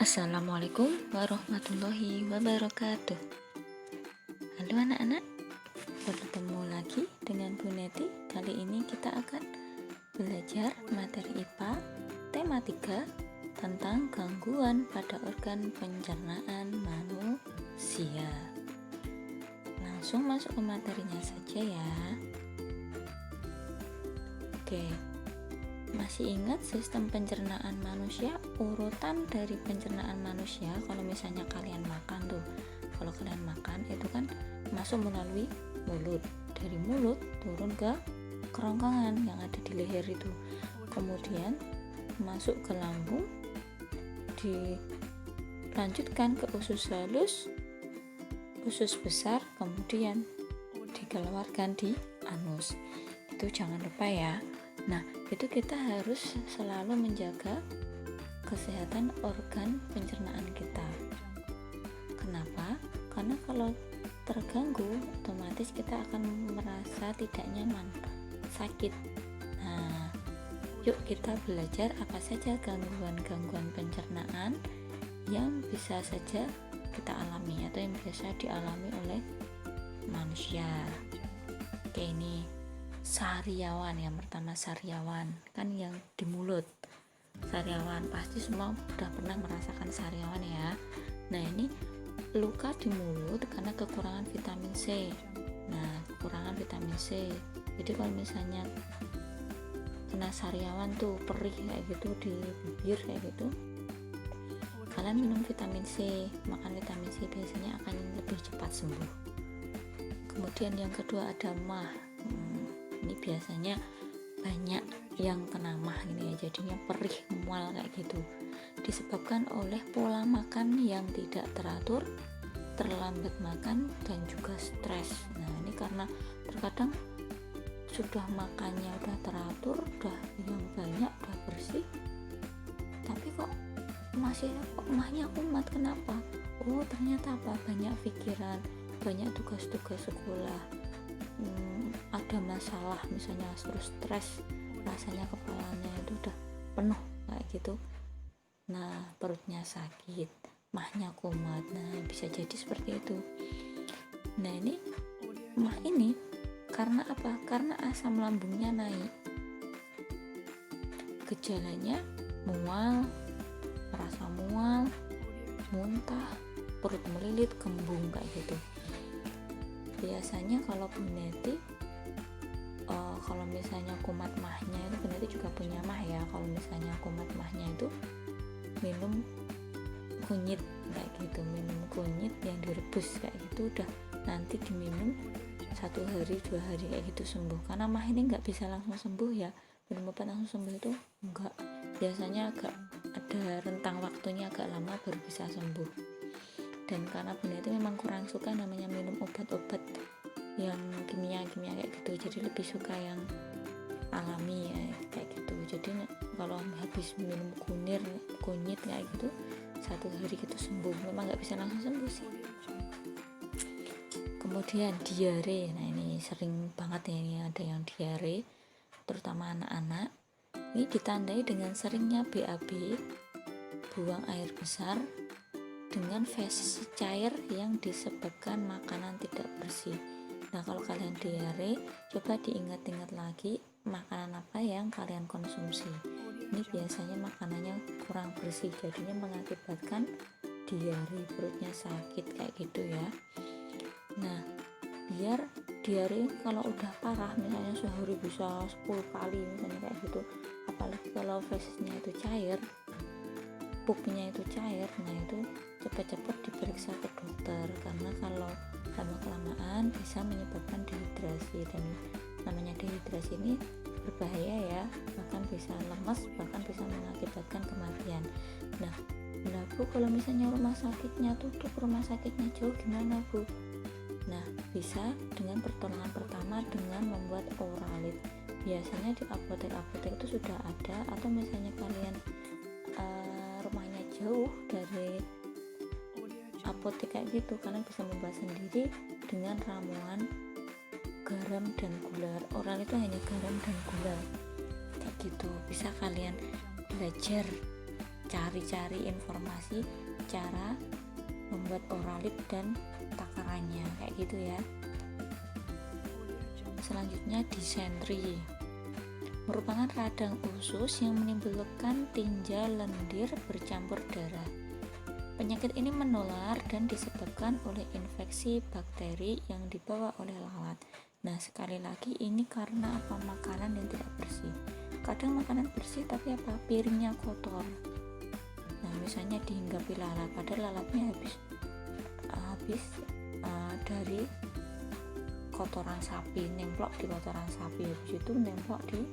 Assalamualaikum warahmatullahi wabarakatuh. Halo anak-anak, bertemu lagi dengan Bu Neti. Kali ini kita akan belajar materi IPA tema 3 tentang gangguan pada organ pencernaan manusia. Langsung masuk ke materinya saja ya. Oke, masih ingat sistem pencernaan manusia, urutan dari pencernaan manusia? Kalau misalnya kalian makan tuh, kalau kalian makan itu kan masuk melalui mulut, dari mulut turun ke kerongkongan yang ada di leher itu, kemudian masuk ke lambung, dilanjutkan ke usus halus, usus besar, kemudian dikeluarkan di anus. Itu jangan lupa ya. Nah, itu kita harus selalu menjaga kesehatan organ pencernaan kita. Kenapa? Karena kalau terganggu, otomatis kita akan merasa tidak nyaman, sakit. Nah, yuk kita belajar apa saja gangguan-gangguan pencernaan yang bisa saja kita alami atau yang biasa dialami oleh manusia. Oke, ini sariawan. Yang pertama sariawan, kan yang di mulut. Sariawan pasti semua sudah pernah merasakan sariawan ya. Nah, ini luka di mulut karena kekurangan vitamin C. Nah, kekurangan vitamin C, jadi kalau misalnya kena sariawan tuh perih kayak gitu di bibir kayak gitu, kalian minum vitamin C, makan vitamin C, biasanya akan lebih cepat sembuh. Kemudian yang kedua ada mah. Ini biasanya banyak yang kena mah gini ya, jadinya perih, mual kayak gitu, disebabkan oleh pola makan yang tidak teratur, terlambat makan, dan juga stres. Nah, ini karena terkadang sudah makannya udah teratur, udah yang banyak, udah bersih, tapi kok mahnya kumat. Kenapa? Oh, ternyata apa? Banyak pikiran, banyak tugas-tugas sekolah, ada masalah, misalnya terus stres, rasanya kepalanya itu udah penuh kayak gitu. Nah, perutnya sakit, mahnya kumat. Nah, bisa jadi seperti itu. Nah, ini mah ini karena apa? Karena asam lambungnya naik. Gejalanya mual, merasa mual, muntah, perut melilit, kembung kayak gitu. Biasanya kalau Bu Neti kalau misalnya kumat mahnya itu, Bu Neti juga punya mah ya. Kalau misalnya kumat mahnya itu minum kunyit kayak gitu, minum kunyit yang direbus kayak gitu, udah nanti diminum 1 hari 2 hari kayak gitu sembuh. Karena mah ini nggak bisa langsung sembuh ya, minum obat langsung sembuh itu enggak, biasanya agak ada rentang waktunya, agak lama baru bisa sembuh. Dan karena Bu Neti memang kurang suka namanya minum obat-obat yang kimia kayak gitu, jadi lebih suka yang alami ya kayak gitu. Jadi kalau habis minum kunyit kayak gitu 1 hari gitu sembuh, memang nggak bisa langsung sembuh sih. Kemudian diare. Nah, ini sering banget ya, ini ada yang diare, terutama anak-anak. Ini ditandai dengan seringnya BAB, buang air besar, dengan feses cair yang disebabkan makanan tidak bersih. Nah, kalau kalian diare, coba diingat-ingat lagi makanan apa yang kalian konsumsi. Ini biasanya makanannya kurang bersih, jadinya mengakibatkan diare, perutnya sakit kayak gitu ya. Nah, biar diare kalau udah parah, misalnya sehari bisa 10 kali misalnya kayak gitu, apalagi kalau fesesnya itu cair, pupnya itu cair, nah itu cepat-cepat diperiksa ke dokter, karena kalau lama-kelamaan bisa menyebabkan dehidrasi, dan namanya dehidrasi ini berbahaya ya, bahkan bisa lemas, bahkan bisa mengakibatkan kematian. Nah, Bu, kalau misalnya rumah sakitnya tutup, rumah sakitnya jauh, gimana Bu? Nah, bisa dengan pertolongan pertama dengan membuat oralit. Biasanya di apotek-apotek itu sudah ada, atau misalnya kalian rumahnya jauh dari apotek kayak gitu, kalian bisa membuat sendiri dengan ramuan garam dan gula. Oral itu hanya garam dan gula kayak gitu. Bisa kalian belajar cari-cari informasi cara membuat oralit dan takarannya kayak gitu ya. Selanjutnya disentri merupakan radang usus yang menimbulkan tinja lendir bercampur darah. Penyakit ini menular dan disebabkan oleh infeksi bakteri yang dibawa oleh lalat. Nah, sekali lagi ini karena apa? Makanan yang tidak bersih. Kadang makanan bersih tapi apa? Piringnya kotor. Nah, misalnya dihinggapi lalat, padahal lalatnya habis dari kotoran sapi, nemplok di kotoran sapi, habis itu nemplok di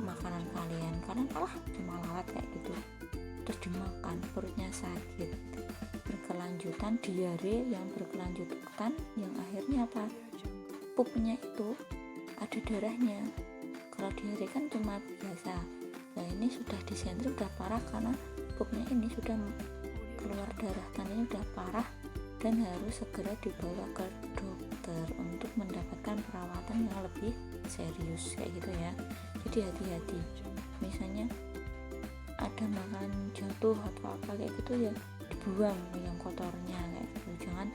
makanan kalian malah cuma lalat kayak gitu, terus dimakan, perutnya sakit, berkelanjutan diare yang berkelanjutan, yang akhirnya apa? Pupnya itu ada darahnya. Kalau diare kan cuma biasa, nah ini sudah disentri, udah parah karena pupnya ini sudah keluar darah, tandanya udah parah dan harus segera dibawa ke dokter untuk mendapatkan perawatan yang lebih serius kayak gitu ya. Jadi hati-hati, misalnya ada makanan jatuh atau apa kayak gitu ya dibuang yang kotornya kayak gitu, jangan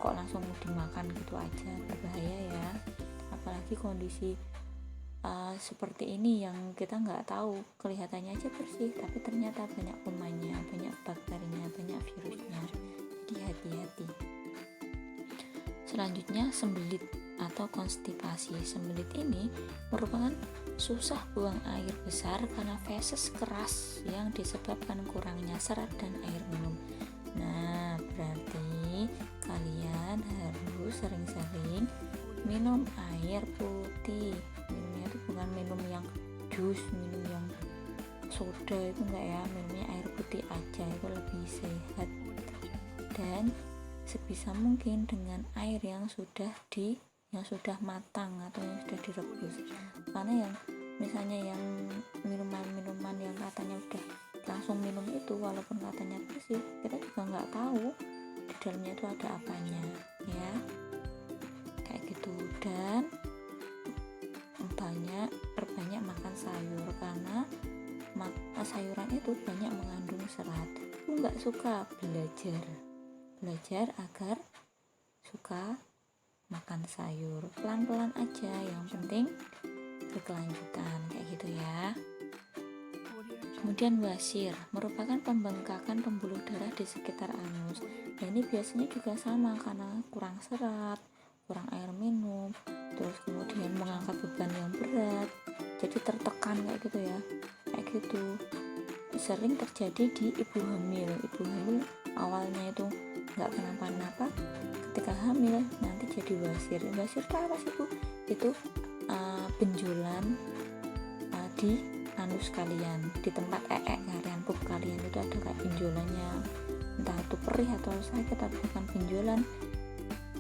kok langsung dimakan gitu aja, berbahaya ya. Apalagi kondisi seperti ini yang kita nggak tahu, kelihatannya aja bersih tapi ternyata banyak kumannya, banyak bakterinya, banyak virusnya, jadi hati-hati. Selanjutnya sembelit atau konstipasi. Sembelit ini merupakan susah buang air besar karena feses keras yang disebabkan kurangnya serat dan air minum. Nah, berarti kalian harus sering-sering minum air putih. Minumnya itu bukan minum yang jus, minum yang soda itu enggak ya, minumnya air putih aja, itu lebih sehat. Dan sebisa mungkin dengan air yang sudah matang atau yang sudah direbus. Karena yang misalnya yang minuman-minuman yang katanya udah langsung minum itu, walaupun katanya bersih, kita juga nggak tahu di dalamnya itu ada apanya ya, kayak gitu. Dan perbanyak makan sayur karena sayuran itu banyak mengandung serat. Aku nggak suka belajar agar suka makan sayur, pelan-pelan aja, yang penting berkelanjutan kayak gitu ya. Kemudian wasir merupakan pembengkakan pembuluh darah di sekitar anus. Nah, ini biasanya juga sama karena kurang serat, kurang air minum, terus kemudian mengangkat beban yang berat, jadi tertekan kayak gitu ya, kayak gitu. Sering terjadi di ibu hamil awalnya itu nggak kenapa-napa, ketika hamil nanti jadi wasir. Wasir itu apa sih Bu? Itu benjolan di anus kalian, di tempat kalian, pup kalian itu ada kayak benjolannya, entah itu perih atau sakit atau bukan benjolan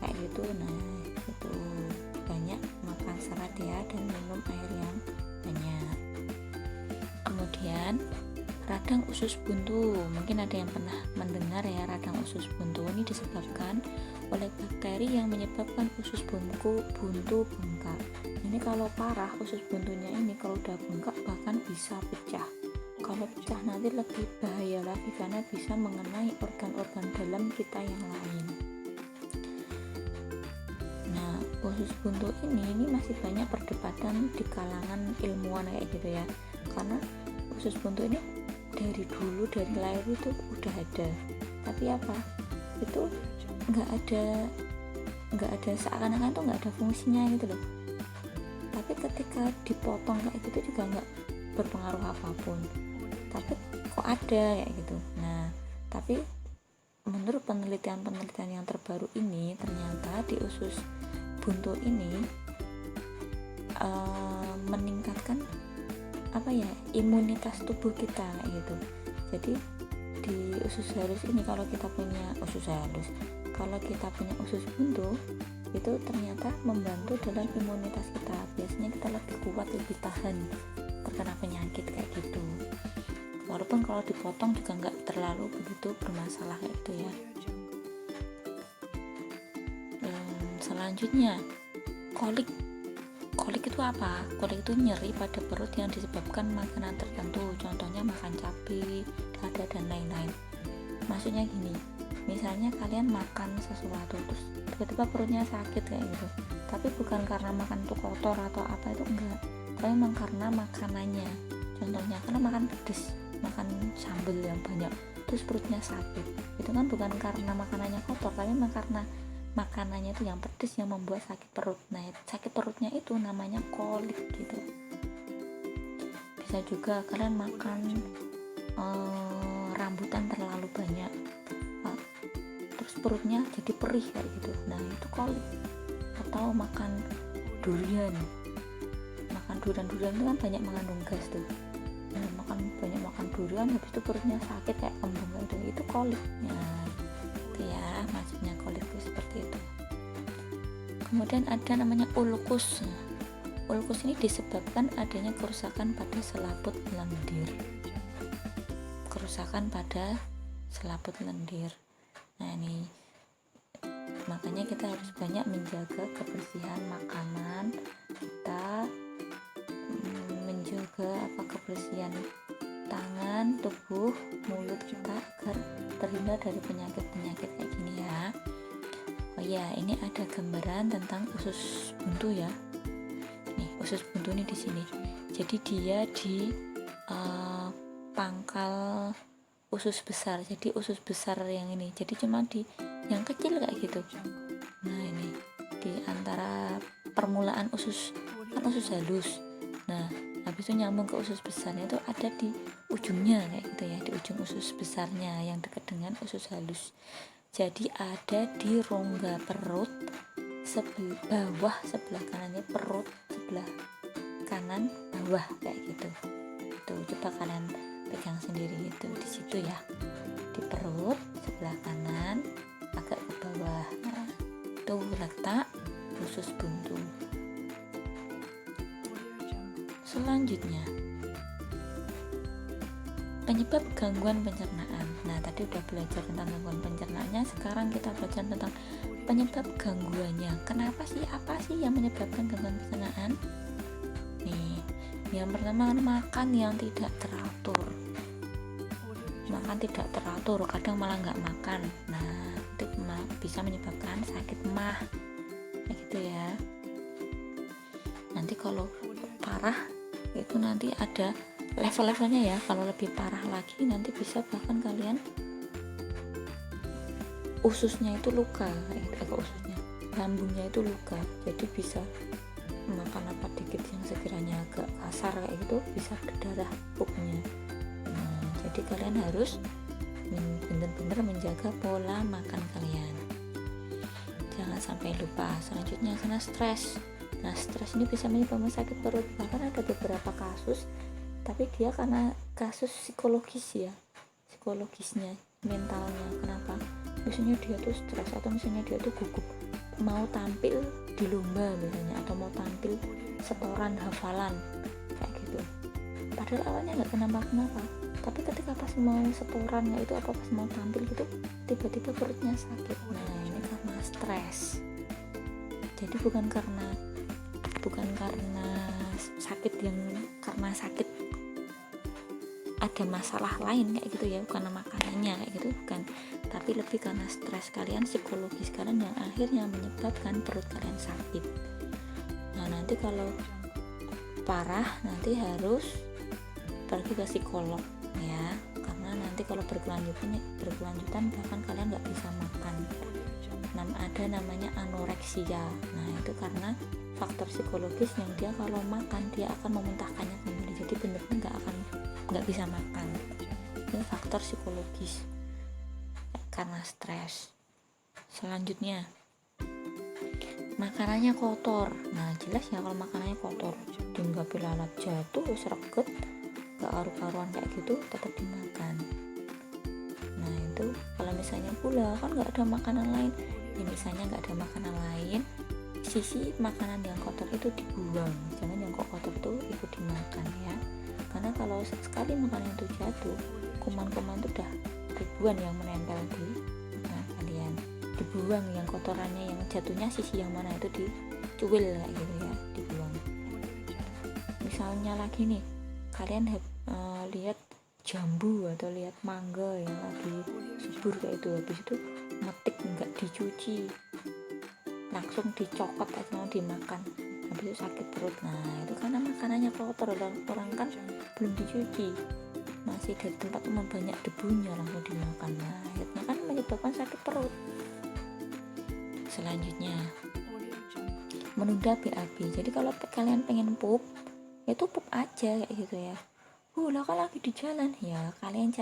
kayak gitu. Nah, itu banyak makan serat ya dan minum air yang banyak. Kemudian radang usus buntu, mungkin ada yang pernah mendengar ya, radang usus buntu ini disebabkan oleh bakteri yang menyebabkan usus buntu bengkak. Ini kalau parah usus buntunya ini, kalau udah bengkak bahkan bisa pecah. Kalau pecah nanti lebih bahaya lagi karena bisa mengenai organ-organ dalam kita yang lain. Nah, usus buntu ini masih banyak perdebatan di kalangan ilmuwan kayak gitu ya, karena usus buntu ini dari dulu, dari lahir itu udah ada, tapi apa itu nggak ada seakan-akan tuh nggak ada fungsinya gitu loh. Tapi ketika dipotong kayak gitu juga nggak berpengaruh apapun, tapi kok ada kayak gitu. Nah, tapi menurut penelitian yang terbaru ini, ternyata di usus buntu ini meningkatkan imunitas tubuh kita gitu. Jadi di usus halus ini, kalau kita punya usus buntu itu ternyata membantu dalam imunitas kita. Biasanya kita lebih kuat, lebih tahan terkena penyakit kayak gitu. Walaupun kalau dipotong juga nggak terlalu begitu bermasalah kayak gitu ya. Selanjutnya kolik itu apa? Kolik itu nyeri pada perut yang disebabkan makanan tertentu, contohnya makan cabai ada dan lain-lain. Maksudnya gini, misalnya kalian makan sesuatu terus tiba-tiba perutnya sakit kayak gitu, tapi bukan karena makan itu kotor atau apa, itu enggak, tapi memang karena makanannya. Contohnya karena makan pedes, makan sambal yang banyak terus perutnya sakit, itu kan bukan karena makanannya kotor, tapi memang karena makanannya itu yang pedes yang membuat sakit perut. Nah, sakit perutnya itu namanya kolik gitu. Bisa juga kalian makan rambutan terlalu banyak, terus perutnya jadi perih kayak gitu, nah itu kolik. Atau makan durian itu kan banyak mengandung gas tuh. Nah, banyak makan durian habis itu perutnya sakit kayak kembung itu kolik. Nah, itu ya maksudnya kolik itu seperti itu. Kemudian ada namanya ulkus. Ulkus ini disebabkan adanya kerusakan pada selaput lendir. Nah, ini makanya kita harus banyak menjaga kebersihan makanan kita, menjaga kebersihan tangan, tubuh, mulut kita agar terhindar dari penyakit kayak gini ya. Oh ya, ini ada gambaran tentang usus buntu ya. Nih, usus buntu ini di sini. Jadi dia di pangkal usus besar. Jadi usus besar yang ini. Jadi cuma di yang kecil kayak gitu. Nah, ini di antara permulaan usus, kan usus halus. Nah, habis itu nyambung ke usus besarnya itu ada di ujungnya kayak gitu ya, di ujung usus besarnya yang dekat dengan usus halus. Jadi ada di rongga perut bawah sebelah kanannya, perut sebelah kanan bawah kayak gitu. Tuh, coba kalian pegang sendiri itu di situ ya, di perut sebelah kanan agak ke bawah. Nah, itu letak usus buntu. Selanjutnya, penyebab gangguan pencernaan. Nah, tadi udah belajar tentang gangguan pencernaannya, sekarang kita belajar tentang penyebab gangguannya. Kenapa sih, apa sih yang menyebabkan gangguan pencernaan? Nih, yang pertama makan yang tidak teratur. Kadang malah nggak makan. Nah, itu bisa menyebabkan sakit mah kayak gitu ya. Nanti kalau parah itu nanti ada level-levelnya ya. Kalau lebih parah lagi nanti bisa bahkan kalian ususnya itu luka, ususnya, lambungnya itu luka. Jadi bisa makan apa dikit yang sekiranya agak kasar kayak gitu bisa berdarah pupnya. Nah, jadi kalian harus benar-benar menjaga pola makan kalian. Jangan sampai lupa. Selanjutnya karena stres. Nah, stres ini bisa menyebabkan sakit perut. Bahkan ada beberapa kasus, tapi dia karena kasus psikologisnya, mentalnya. Kenapa? Misalnya dia tuh stres, atau misalnya dia tuh gugup mau tampil di lomba misalnya, atau mau tampil setoran hafalan kayak gitu. Padahal awalnya nggak kenapa-kenapa, tapi ketika pas mau setorannya itu pas mau tampil gitu, tiba-tiba perutnya sakit. Nah, ini karena stres. Jadi bukan karena sakit karena sakit ada masalah lain kayak gitu ya, bukan makanannya kayak gitu, bukan, tapi lebih karena stres kalian, psikologis kalian yang akhirnya menyebabkan perut kalian sakit. Nah, nanti kalau parah nanti harus pergi ke psikolog ya, karena nanti kalau berkelanjutan bahkan kalian nggak bisa makan. Ada namanya anoreksia. Nah, itu karena faktor psikologis yang dia kalau makan dia akan memuntahkannya kembali, jadi benar-benar nggak bisa makan. Ini faktor psikologis karena stres. Selanjutnya, makanannya kotor. Nah, jelas ya kalau makanannya kotor, tinggal lalat jatuh sreget gak karu-karuan kayak gitu tetap dimakan. Nah, itu kalau misalnya pula kan nggak ada makanan lain ya, misalnya nggak ada makanan lain, sisi makanan yang kotor itu dibuang, jangan yang kotor itu ikut dimakan ya, karena kalau sekali makanan itu jatuh, kuman-kuman itu udah ribuan yang menempel di kalian. Dibuang yang kotorannya, yang jatuhnya sisi yang mana itu dicuil kayak gitu ya, dibuang. Misalnya lagi nih, kalian lihat jambu atau lihat mangga yang lagi subur kayak itu, habis itu metik nggak dicuci langsung dicokot aja mau dimakan, habis itu sakit perut. Nah itu karena makanannya kotor, orang kan belum dicuci, masih dari tempat umum banyak debunya langsung dimakan. Nah akhirnya kan menyebabkan sakit perut. Selanjutnya menunda BAB. Jadi kalau kalian pengen pup, itu pup aja kayak gitu ya. Lah kan lagi di jalan ya, kalian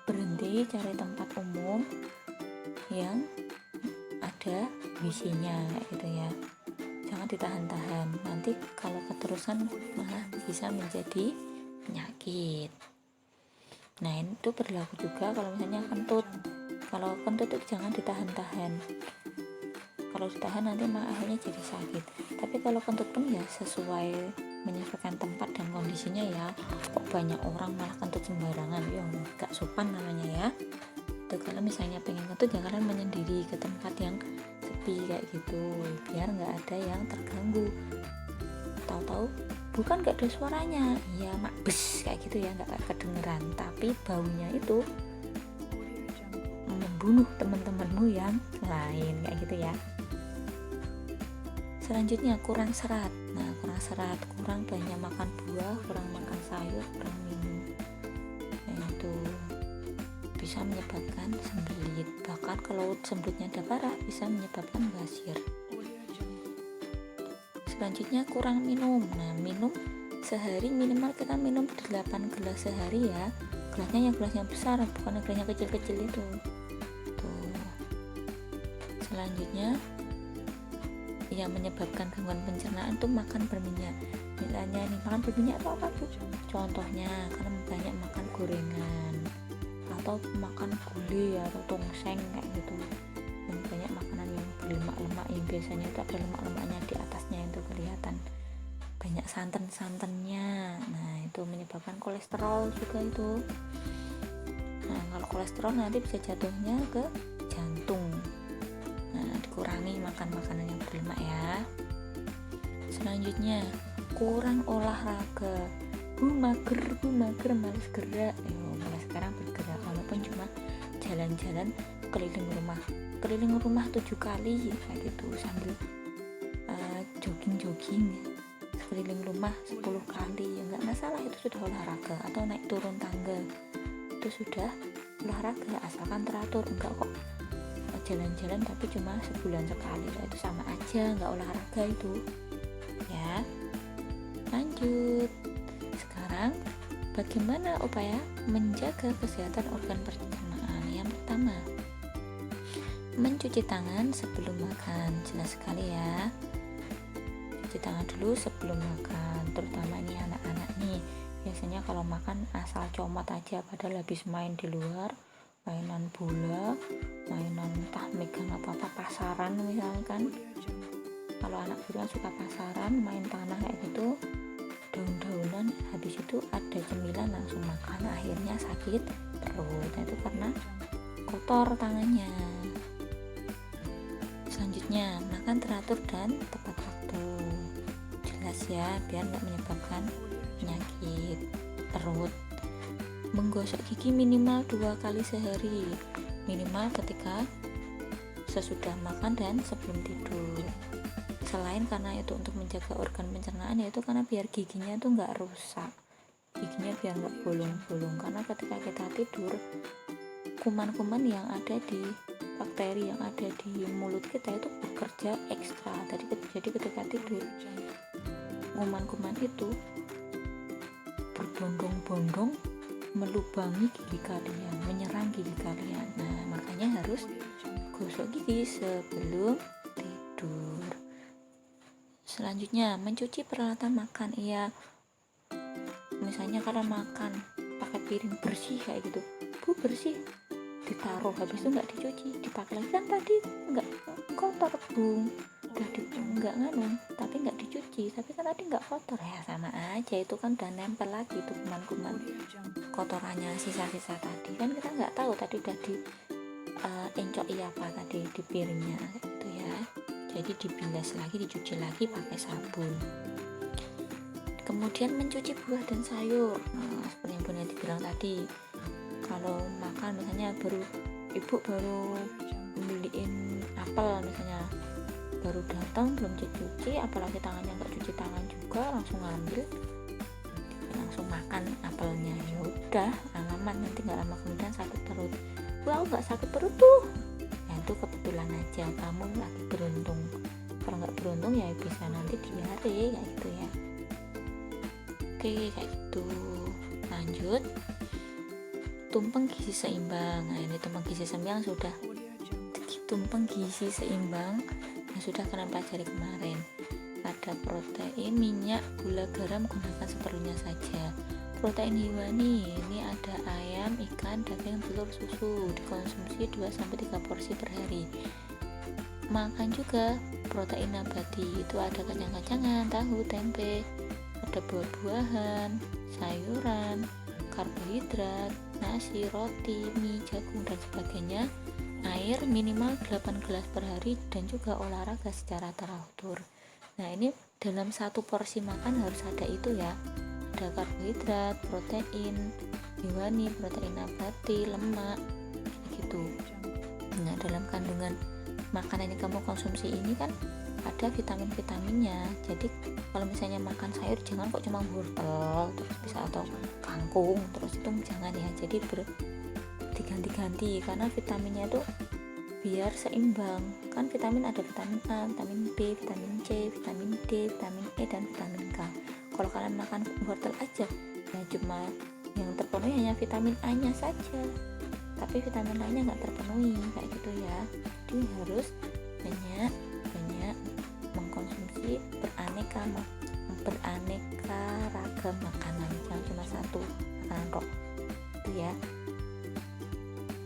berhenti cari tempat umum yang ada WC-nya kayak gitu ya. Jangan ditahan-tahan, nanti kalau keterusan malah bisa menjadi penyakit. Nah itu berlaku juga kalau misalnya kentut. Kalau kentut itu jangan ditahan-tahan, kalau ditahan nanti malah akhirnya jadi sakit. Tapi kalau kentut pun ya sesuai, menyesuaikan tempat dan kondisinya ya. Kok banyak orang malah kentut sembarangan, ya gak sopan namanya ya. Tuh, kalau misalnya pengen kentut ya kalian menyendiri ke tempat yang sepi kayak gitu, biar nggak ada yang terganggu. Tahu-tahu bukan nggak ada suaranya, ya makbes kayak gitu ya, nggak kedengeran, tapi baunya itu membunuh teman-temanmu yang lain kayak gitu ya. Selanjutnya kurang serat. Nah kurang serat, kurang banyak makan buah, kurang makan sayur, kurang minum, nah itu bisa menyebabkan sembelit. Bahkan kalau sembelitnya udah parah bisa menyebabkan basir. Selanjutnya kurang minum. Nah minum sehari minimal kita minum 8 gelas sehari ya. Gelasnya yang besar, bukan gelasnya kecil-kecil itu. Tuh. Selanjutnya yang menyebabkan gangguan pencernaan tuh makan berminyak. Misalnya nih, makan berminyak itu apa tuh? Contohnya karena banyak makan gorengan atau makan gulai atau tongseng kayak gitu, yang banyak makanan yang berlemak-lemak, yang biasanya itu ada lemak-lemaknya di atasnya itu kelihatan, banyak santan-santannya. Nah itu menyebabkan kolesterol juga itu. Nah kalau kolesterol nanti bisa jatuhnya ke jantung. Nah dikurangi makan makanan yang berlemak ya. Selanjutnya kurang olahraga. Mager males gerak. Mulai sekarang bergerak walaupun cuma jalan-jalan keliling rumah 7 kali kayak gitu, sambil jogging sekeliling rumah 10 kali ya nggak masalah, itu sudah olahraga. Atau naik turun tangga itu sudah olahraga, asalkan teratur. Enggak kok jalan-jalan tapi cuma sebulan sekali, itu sama aja nggak olahraga itu ya. Lanjut, sekarang bagaimana upaya menjaga kesehatan organ pencernaan? Yang pertama, mencuci tangan sebelum makan. Jelas sekali ya, cuci tangan dulu sebelum makan. Terutama ini anak-anak nih, biasanya kalau makan asal comot aja, padahal habis main di luar, mainan bola, mainan entah megang apa-apa, pasaran misalkan. Kalau anak itu kan suka pasaran, main tanah kayak gitu, daun-daunan, habis itu ada cemilan langsung makan, akhirnya sakit perut. Nah, itu karena kotor tangannya. Selanjutnya makan teratur dan tepat waktu. Jelas ya, biar nggak menyebabkan penyakit perut. Menggosok gigi minimal 2 kali sehari, minimal ketika sesudah makan dan sebelum tidur. Selain karena itu untuk menjaga organ pencernaan, yaitu karena biar giginya itu nggak rusak, giginya biar nggak bolong-bolong. Karena ketika kita tidur, kuman-kuman yang ada di bakteri yang ada di mulut kita itu bekerja ekstra. Jadi ketika tidur, kuman-kuman itu berbondong-bondong melubangi gigi kalian, menyerang gigi kalian. Nah makanya harus gosok gigi sebelum tidur. Selanjutnya mencuci peralatan makan. Iya, misalnya kalian makan pakai piring bersih kayak gitu, bersih, ditaruh habis itu nggak dicuci, dipakai lagi kan tadi nggak kotor udah nggak tapi nggak dicuci, tapi kan tadi nggak kotor ya, sama aja itu kan udah nempel lagi tuh kuman-kuman kotorannya, sisa-sisa tadi kan kita nggak tahu tadi udah di encok apa tadi di piringnya gitu ya. Jadi dibilas lagi, dicuci lagi pakai sabun. Kemudian mencuci buah dan sayur. Nah, seperti yang Bu Neti bilang tadi, kalau makan misalnya ibu baru beliin apel misalnya, baru datang belum dicuci, apalagi tangannya nggak cuci tangan juga, langsung ngambil langsung makan apelnya, ya udah alamat, nanti nggak lama kemudian sakit perut. Aku nggak sakit perut tuh, ya itu kebetulan aja, kamu lagi beruntung. Kalau nggak beruntung ya bisa nanti diare kayak gitu ya. Oke, kayak gitu. Lanjut, tumpeng gizi seimbang. Nah, ini tumpeng gizi seimbang sudah yang sudah kalian pelajari kemarin. Ada protein, minyak, gula, garam, gunakan seperlunya saja. Protein hewani, ini ada ayam, ikan, daging, telur, susu. Dikonsumsi 2-3 porsi per hari. Makan juga protein nabati, itu ada kacang-kacangan, tahu, tempe, ada buah-buahan, sayuran, karbohidrat, nasi, roti, mie, jagung, dan sebagainya. Air minimal 8 gelas per hari, dan juga olahraga secara teratur. Nah, ini dalam satu porsi makan harus ada itu ya, ada karbohidrat, protein hewani, protein nabati, lemak gitu. Nah, dalam kandungan makanan yang kamu konsumsi ini kan ada vitamin-vitaminnya. Jadi kalau misalnya makan sayur jangan kok cuma wortel terus bisa, atau kangkung terus, itu jangan ya. Jadi diganti-ganti, karena vitaminnya itu biar seimbang. Kan vitamin ada vitamin A, vitamin B, vitamin C, vitamin D, vitamin E, dan vitamin K. Kalau kalian makan wortel aja ya cuma yang terpenuhi hanya vitamin A nya saja, tapi vitamin lainnya nggak terpenuhi kayak gitu ya. Jadi harus banyak mengkonsumsi beraneka ragam makanan, jangan cuma satu makanan kok itu ya.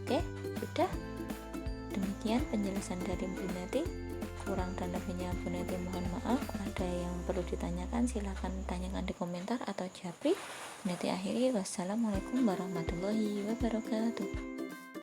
Oke, sudah. Demikian penjelasan dari Bu Neti. Kurang dan lebihnya Bu Neti mohon maaf. Ada yang perlu ditanyakan silahkan tanyakan di komentar atau japri. Bu Neti akhiri, wassalamualaikum warahmatullahi wabarakatuh.